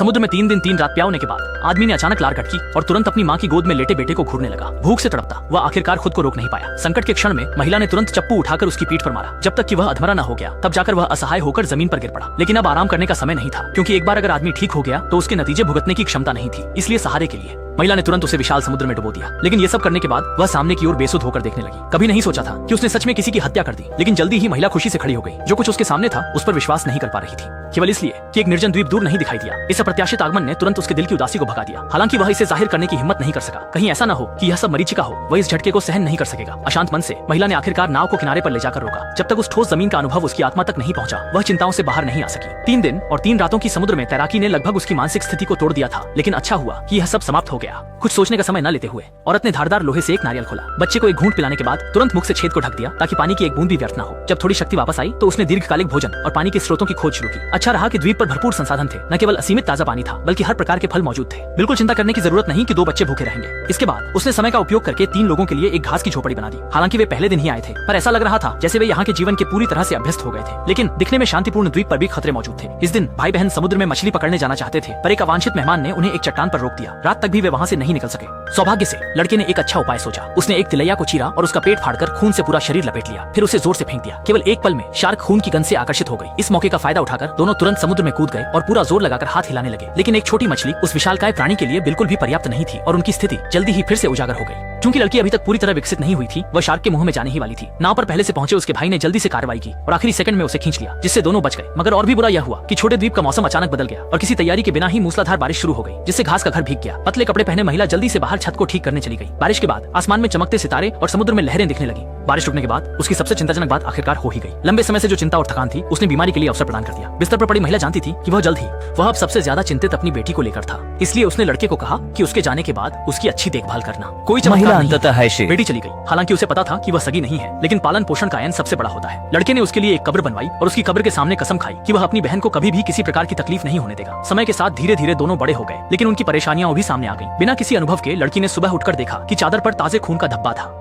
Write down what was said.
समुद्र में 3 दिन 3 रात प्याओने के बाद आदमी ने अचानक लार कटकी और तुरंत अपनी माँ की गोद में लेटे बेटे को घूरने लगा। भूख से तड़पता वह आखिरकार खुद को रोक नहीं पाया। संकट के क्षण में महिला ने तुरंत चप्पू उठाकर उसकी पीठ पर मारा। जब तक कि वह अधमरा न हो गया तब जाकर वह असहाय होकर जमीन पर गिर पड़ा। लेकिन अब आराम करने का समय नहीं था, क्योंकि एक बार अगर आदमी ठीक हो गया तो उसके नतीजे भुगतने की क्षमता नहीं थी। इसलिए सहारे के लिए महिला ने तुरंत उसे विशाल समुद्र में डुबो दिया। लेकिन ये सब करने के बाद वह सामने की ओर बेसुध होकर देखने लगी। कभी नहीं सोचा था कि उसने सच में किसी की हत्या कर दी। लेकिन जल्दी ही महिला खुशी से खड़ी हो गई। जो कुछ उसके सामने था उस पर विश्वास नहीं कर पा रही थी, केवल इसलिए कि एक निर्जन द्वीप दूर नहीं दिखाई दिया। इस अप्रत्याशित आगमन ने तुरंत उसके दिल की उदासी को भगा दिया। हालांकि वह इसे जाहिर करने की हिम्मत नहीं कर सका। कहीं ऐसा न हो कि यह सब मरीचिका हो, वह इस झटके को सहन नहीं कर सकेगा। अशांत मन से महिला ने आखिरकार नाव को किनारे पर ले जाकर रोका। जब तक उस ठोस जमीन का अनुभव उसकी आत्मा तक नहीं पहुंचा, वह चिंताओं से बाहर नहीं आ सकी। 3 दिन और 3 रातों की समुद्र में तैराकी ने लगभग उसकी मानसिक स्थिति को तोड़ दिया था। लेकिन अच्छा हुआ कि यह सब समाप्त हो गया। कुछ सोचने का समय न लेते हुए औरत ने धारदार लोहे से एक नारियल खोला। बच्चे को एक घूंट पिलाने के बाद तुरंत मुख से छेद को ढक दिया ताकि पानी की एक बूंद भी व्यर्थ न हो। जब थोड़ी शक्ति वापस आई तो उसने दीर्घकालिक भोजन और पानी के स्रोतों की खोज शुरू की। अच्छा रहा कि द्वीप पर भरपूर संसाधन थे। न केवल असीमित ताजा पानी था, बल्कि हर प्रकार के फल मौजूद थे। बिल्कुल चिंता करने की जरूरत नहीं कि 2 बच्चे भूखे रहेंगे। इसके बाद उसने समय का उपयोग करके 3 लोगों के लिए एक घास की झोपड़ी बना दी। हालांकि वे पहले दिन ही आए थे, पर ऐसा लग रहा था जैसे वे यहाँ के जीवन के पूरी तरह से अभ्यस्त हो गए थे। लेकिन दिखने में शांतिपूर्ण द्वीप पर भी खतरे मौजूद थे। इस दिन भाई बहन समुद्र में मछली पकड़ने जाना चाहते थे, पर एक अवांछित मेहमान ने उन्हें एक चट्टान पर रोक दिया। रात तक भी वे वहाँ से नहीं निकल सके। सौभाग्य से लड़के ने एक अच्छा उपाय सोचा। उसने एक तिलैया को चीरा और उसका पेट फाड़कर खून से पूरा शरीर लपेट लिया। फिर उसे जोर से फेंक दिया। केवल एक पल में शार्क खून की गंध से आकर्षित हो गई। इस मौके का फायदा उठाकर दोनों तुरंत समुद्र में कूद गए और पूरा जोर लगाकर हाथ हिलाने लगे। लेकिन एक छोटी मछली उस विशालकाय प्राणी के लिए बिल्कुल भी पर्याप्त नहीं थी और उनकी स्थिति जल्दी ही फिर से उजागर हो गई। क्योंकि लड़की अभी तक पूरी तरह विकसित नहीं हुई थी, वह शार्क के मुंह में जाने ही वाली थी। नाव पर पहले से पहुंचे उसके भाई ने जल्दी से कार्रवाई की और आखिरी सेकंड में उसे खींच लिया, जिससे दोनों बच गए। मगर और भी बुरा यह हुआ कि छोटे द्वीप का मौसम अचानक बदल गया और किसी तैयारी के बिना ही मूसलाधार बारिश शुरू हो गई, जिससे घास का घर भीग गया। पतले कपड़े पहने महिला जल्दी से बाहर छत को ठीक करने चली गई। बारिश के बाद आसमान में चमकते सितारे और समुद्र में लहरें दिखने लगी। बारिश रुकने के बाद उसकी सबसे चिंताजनक बात आखिरकार हो ही गई। लंबे समय से जो चिंता और थकान थी, उसने बीमारी के लिए अवसर प्रदान कर दिया। बिस्तर पर पड़ी महिला जानती थी कि वह जल्द ही वह अब सबसे ज्यादा चिंतित अपनी बेटी को लेकर था। इसलिए उसने लड़के को कहा कि उसके जाने के बाद उसकी अच्छी देखभाल करना। कोई चमत्कार नहीं, बेटी चली गई। हालांकि उसे पता था कि वह सगी नहीं है, लेकिन पालन पोषण का आयन सबसे बड़ा होता है। लड़के ने उसके लिए एक कब्र बनवाई और उसकी कब्र के सामने कसम खाई कि वह अपनी बहन को कभी भी किसी प्रकार की तकलीफ नहीं होने देगा। समय के साथ धीरे धीरे दोनों बड़े हो गए, लेकिन उनकी परेशानियां भी सामने आ गई। बिना किसी अनुभव के लड़की ने सुबह उठकर देखा कि चादर पर ताजे खून का धब्बा था।